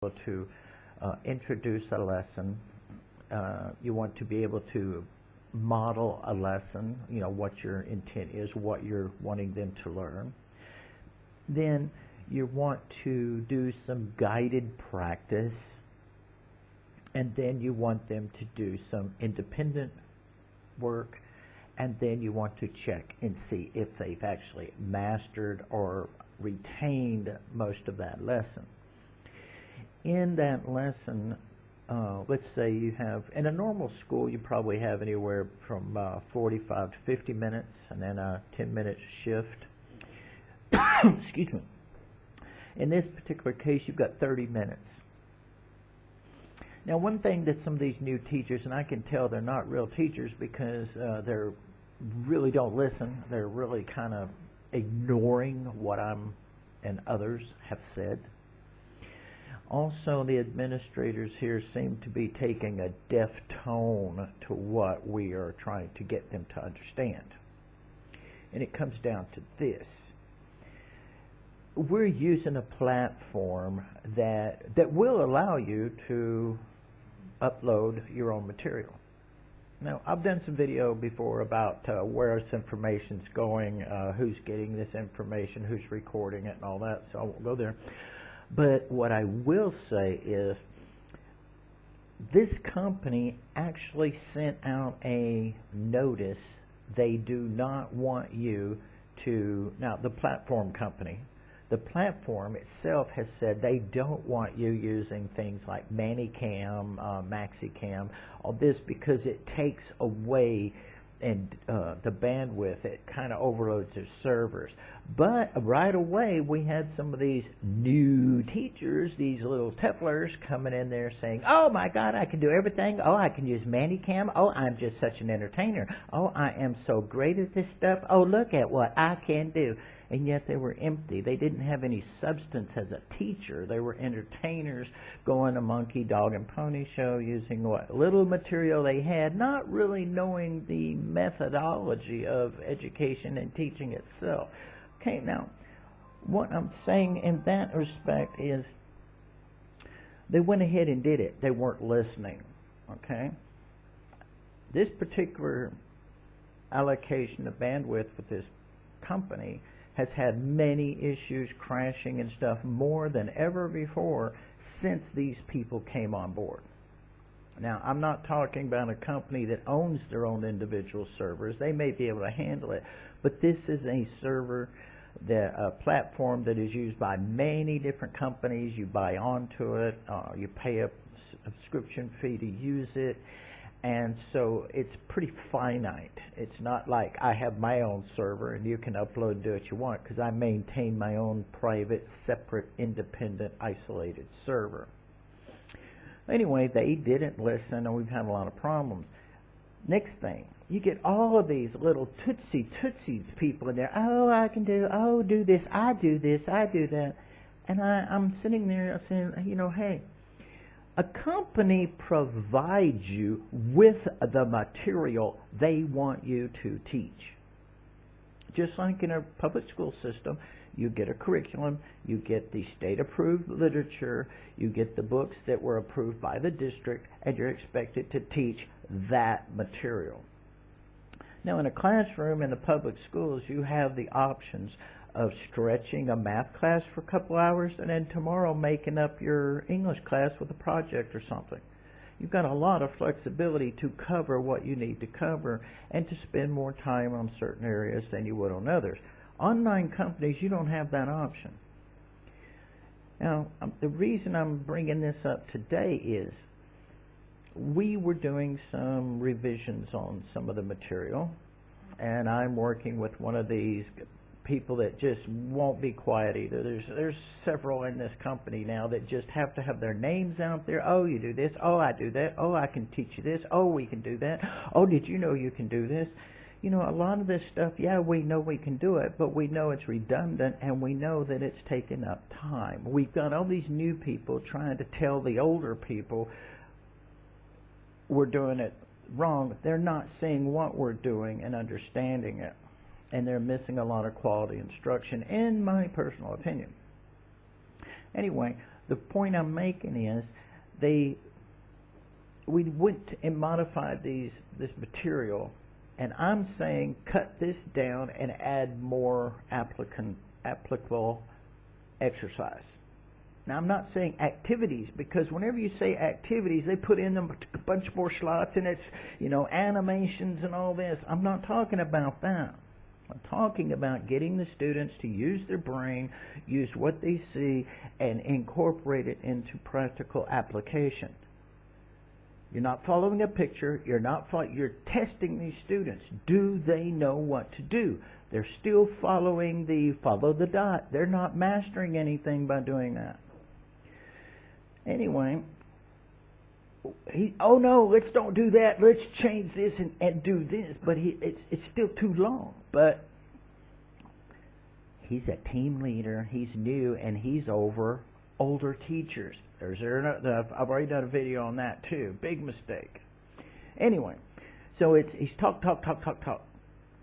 to introduce a lesson. You want to be able to model a lesson, what your intent is, what you're wanting them to learn. Then you want to do some guided practice, and then you want them to do some independent work, and then you want to check and see if they've actually mastered or retained most of that lesson. In that lesson, let's say you have, in a normal school, you probably have anywhere from 45 to 50 minutes and then a 10-minute shift. Excuse me. In this particular case, you've got 30 minutes. Now, one thing that some of these new teachers, and I can tell they're not real teachers because they really don't listen. They're really kind of ignoring what I'm and others have said. Also, the administrators here seem to be taking a deaf tone to what we are trying to get them to understand. And it comes down to this. We're using a platform that will allow you to upload your own material. Now, I've done some video before about where this information's going, who's getting this information, who's recording it, and all that, so I won't go there. But what I will say is this company actually sent out a notice. They do not want you to, now the platform company, the platform itself has said they don't want you using things like ManyCam, MaxiCam, all this because it takes away and the bandwidth, it kind of overloads their servers. But right away, we had some of these new teachers, these little Teflers, coming in there saying, oh my God, I can do everything. Oh, I can use ManyCam. Oh, I'm just such an entertainer. Oh, I am so great at this stuff. Oh, look at what I can do. And yet they were empty. They didn't have any substance as a teacher. They were entertainers going a monkey, dog, and pony show using what little material they had, not really knowing the methodology of education and teaching itself. Okay, now, what I'm saying in that respect is they went ahead and did it. They weren't listening, okay? This particular allocation of bandwidth with this company has had many issues, crashing and stuff, more than ever before since these people came on board. Now, I'm not talking about a company that owns their own individual servers. They may be able to handle it, but this is a server, a platform that is used by many different companies. You buy onto it, you pay a subscription fee to use it, and so it's pretty finite. It's not like I have my own server and you can upload and do what you want, because I maintain my own private, separate, independent, isolated server. Anyway, they didn't listen, and we've had a lot of problems. Next thing, you get all of these little tootsie people in there. Oh, I can do, oh, do this, I do that. And I'm sitting there saying, hey, a company provides you with the material they want you to teach. Just like in a public school system, you get a curriculum, you get the state-approved literature, you get the books that were approved by the district, and you're expected to teach that material. Now, in a classroom in the public schools, you have the options of stretching a math class for a couple hours and then tomorrow making up your English class with a project or something. You've got a lot of flexibility to cover what you need to cover and to spend more time on certain areas than you would on others. Online companies, you don't have that option. Now, the reason I'm bringing this up today is we were doing some revisions on some of the material, and I'm working with one of these people that just won't be quiet either. There's several in this company now that just have to have their names out there. Oh, you do this. Oh, I do that. Oh, I can teach you this. Oh, we can do that. Oh, did you know you can do this? A lot of this stuff, yeah, we know we can do it, but we know it's redundant, and we know that it's taking up time. We've got all these new people trying to tell the older people we're doing it wrong. They're not seeing what we're doing and understanding it, and they're missing a lot of quality instruction, in my personal opinion. Anyway, The point I'm making is we went and modified this material, and I'm saying cut this down and add more applicable exercise. Now, I'm not saying activities, because whenever you say activities, they put in a bunch more slots, and it's, animations and all this. I'm not talking about that. I'm talking about getting the students to use their brain, use what they see, and incorporate it into practical application. You're not following a picture. You're testing these students. Do they know what to do? They're still following follow the dot. They're not mastering anything by doing that. Anyway, oh no, let's don't do that. Let's change this and do this. But it's still too long. But he's a team leader. He's new, and he's over older teachers. I've already done a video on that too. Big mistake. Anyway, so he's talk.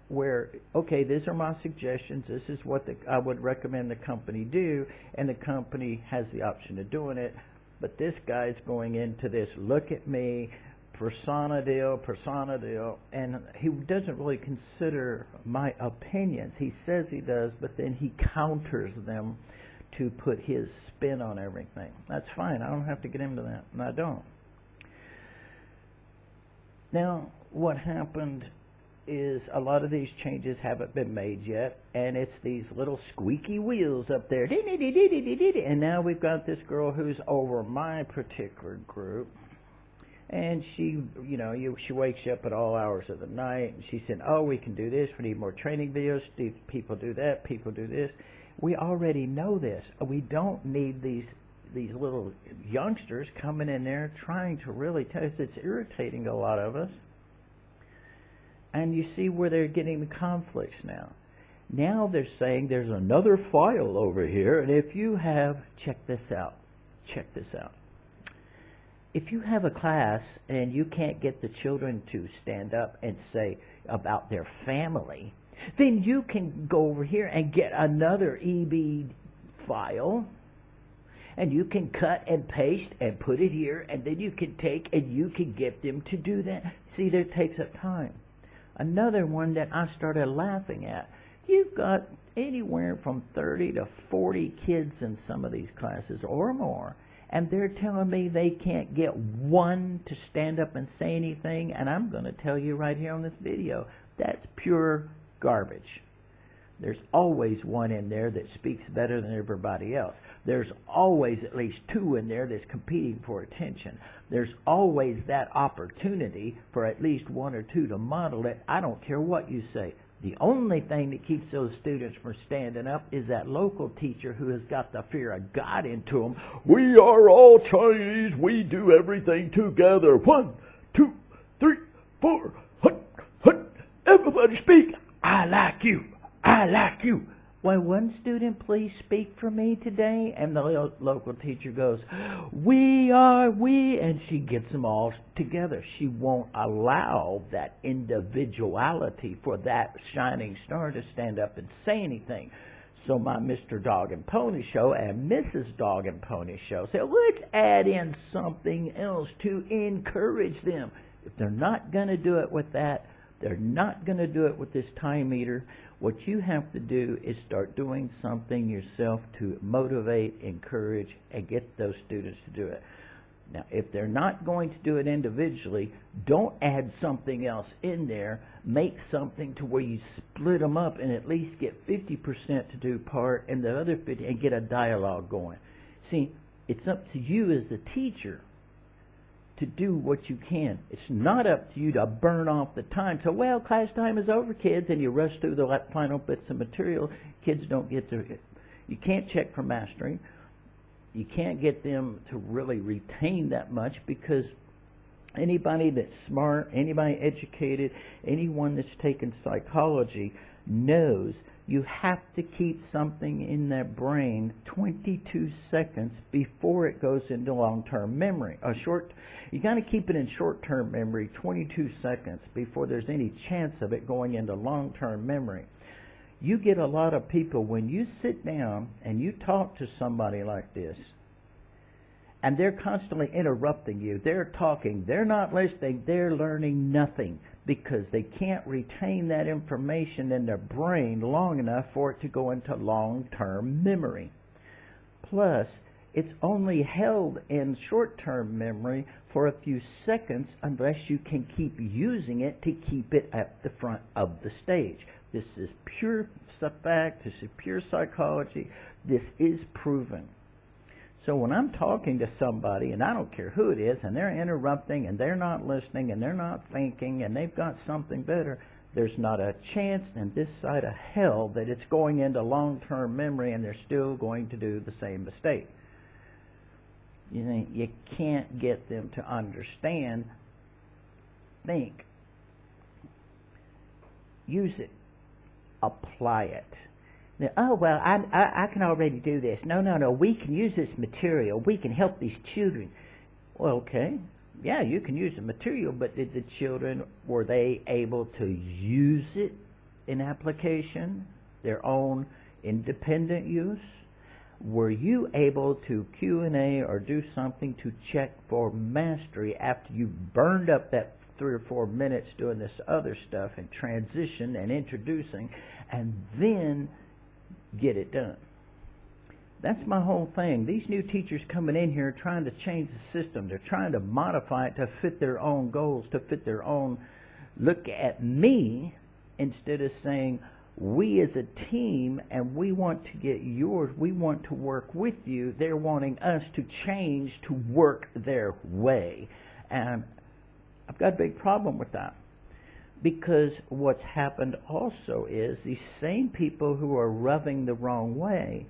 Where, okay, these are my suggestions. This is what I would recommend the company do, and the company has the option of doing it. But this guy's going into this, look at me, persona deal, and he doesn't really consider my opinions. He says he does, but then he counters them to put his spin on everything. That's fine. I don't have to get into that, and I don't. Now, what happened is a lot of these changes haven't been made yet, and it's these little squeaky wheels up there. And now we've got this girl who's over my particular group, and she wakes you up at all hours of the night, and she said, oh, we can do this, we need more training videos, people do that, people do this. We already know this. We don't need these little youngsters coming in there trying to really tell us. It's irritating a lot of us. And you see where they're getting the conflicts now. Now they're saying there's another file over here, and if you have, check this out. If you have a class and you can't get the children to stand up and say about their family, then you can go over here and get another EB file, and you can cut and paste and put it here, and then you can take and you can get them to do that. See, that takes up time. Another one that I started laughing at, you've got anywhere from 30 to 40 kids in some of these classes or more, and they're telling me they can't get one to stand up and say anything, and I'm going to tell you right here on this video, that's pure garbage. There's always one in there that speaks better than everybody else. There's always at least two in there that's competing for attention. There's always that opportunity for at least one or two to model it. I don't care what you say. The only thing that keeps those students from standing up is that local teacher who has got the fear of God into them. We are all Chinese. We do everything together. 1, 2, 3, 4. Hut, hut. Everybody speak. I like you. I like you. Will one student please speak for me today? And the local teacher goes, we, and she gets them all together. She won't allow that individuality for that shining star to stand up and say anything. So my Mr. Dog and Pony Show and Mrs. Dog and Pony Show say, let's add in something else to encourage them. If they're not going to do it with that, they're not going to do it with this time meter. What you have to do is start doing something yourself to motivate, encourage, and get those students to do it. Now, if they're not going to do it individually, don't add something else in there. Make something to where you split them up and at least get 50% to do part and the other 50% and get a dialogue going. See, it's up to you as the teacher to do what you can. It's not up to you to burn off the time. So, well, class time is over, kids, and you rush through the final bits of material. Kids don't get to it. You can't check for mastering. You can't get them to really retain that much, because anybody that's smart, anybody educated, anyone that's taken psychology knows you have to keep something in their brain 22 seconds before it goes into long-term memory. You got to keep it in short-term memory 22 seconds before there's any chance of it going into long-term memory. You get a lot of people, when you sit down and you talk to somebody like this, and they're constantly interrupting you. They're talking. They're not listening. They're learning nothing because they can't retain that information in their brain long enough for it to go into long-term memory. Plus, it's only held in short-term memory for a few seconds unless you can keep using it to keep it at the front of the stage. This is pure fact. This is pure psychology. This is proven. So when I'm talking to somebody, and I don't care who it is, and they're interrupting, and they're not listening, and they're not thinking, and they've got something better, there's not a chance in this side of hell that it's going into long-term memory and they're still going to do the same mistake. You know, you can't get them to understand, think, use it, apply it. Now, oh, well, I can already do this. No, we can use this material. We can help these children. Well, okay. Yeah, you can use the material, but did the children, were they able to use it in application, their own independent use? Were you able to Q&A or do something to check for mastery after you burned up that 3 or 4 minutes doing this other stuff and transition and introducing, and then get it done? That's my whole thing. These new teachers coming in here trying to change the system. They're trying to modify it to fit their own goals, to fit their own look at me, instead of saying, we as a team, and we want to get yours, we want to work with you. They're wanting us to change to work their way. And I've got a big problem with that. Because what's happened also is these same people who are rubbing the wrong way,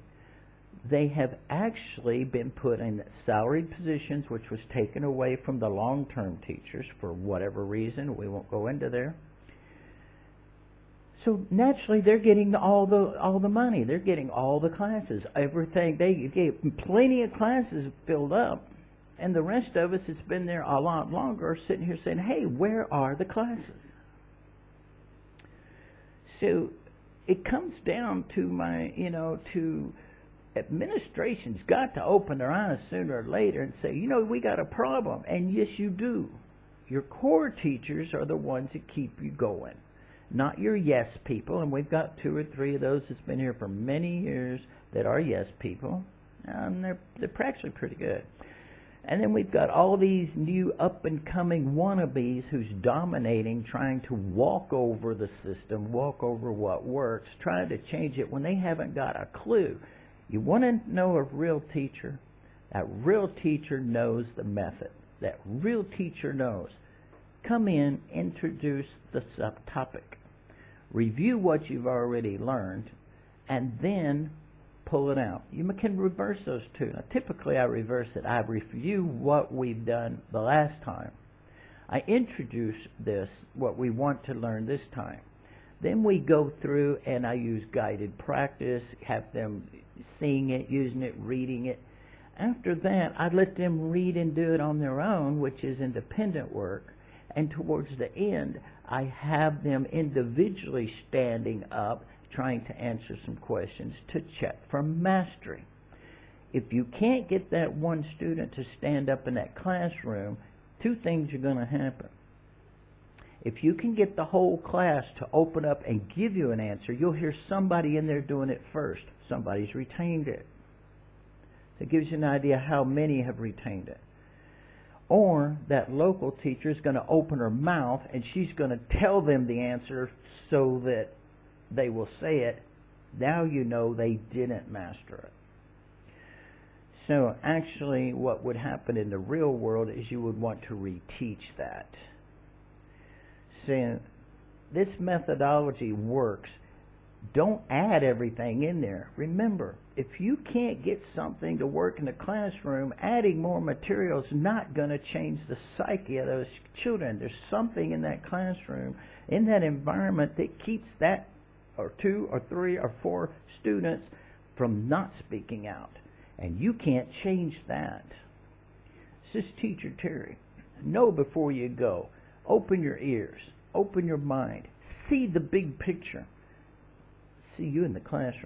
they have actually been put in salaried positions, which was taken away from the long-term teachers for whatever reason. We won't go into there. So naturally, they're getting all the money. They're getting all the classes, everything. They get plenty of classes filled up, and the rest of us that's been there a lot longer sitting here saying, "Hey, where are the classes?" So it comes down to to administration's got to open their eyes sooner or later and say, we got a problem. And yes, you do. Your core teachers are the ones that keep you going, not your yes people. And we've got 2 or 3 of those that's been here for many years that are yes people, and they're actually pretty good. And then we've got all these new up-and-coming wannabes who's dominating, trying to walk over the system, walk over what works, trying to change it when they haven't got a clue. You want to know a real teacher? That real teacher knows the method. That real teacher knows. Come in, introduce the subtopic. Review what you've already learned, and then pull it out. You can reverse those two. Now, typically, I reverse it. I review what we've done the last time. I introduce what we want to learn this time. Then we go through and I use guided practice, have them seeing it, using it, reading it. After that, I let them read and do it on their own, which is independent work. And towards the end, I have them individually standing up, trying to answer some questions to check for mastery. If you can't get that one student to stand up in that classroom, 2 things are going to happen. If you can get the whole class to open up and give you an answer, you'll hear somebody in there doing it first. Somebody's retained it. So it gives you an idea how many have retained it. Or that local teacher is going to open her mouth and she's going to tell them the answer so that they will say it. Now you know they didn't master it. So actually what would happen in the real world is you would want to reteach that. So this methodology works. Don't add everything in there. Remember, if you can't get something to work in the classroom, adding more material is not going to change the psyche of those children. There's something in that classroom, in that environment, that keeps that or 2 or 3 or 4 students from not speaking out. And you can't change that. This is Teacher Terry. Know before you go. Open your ears. Open your mind. See the big picture. See you in the classroom.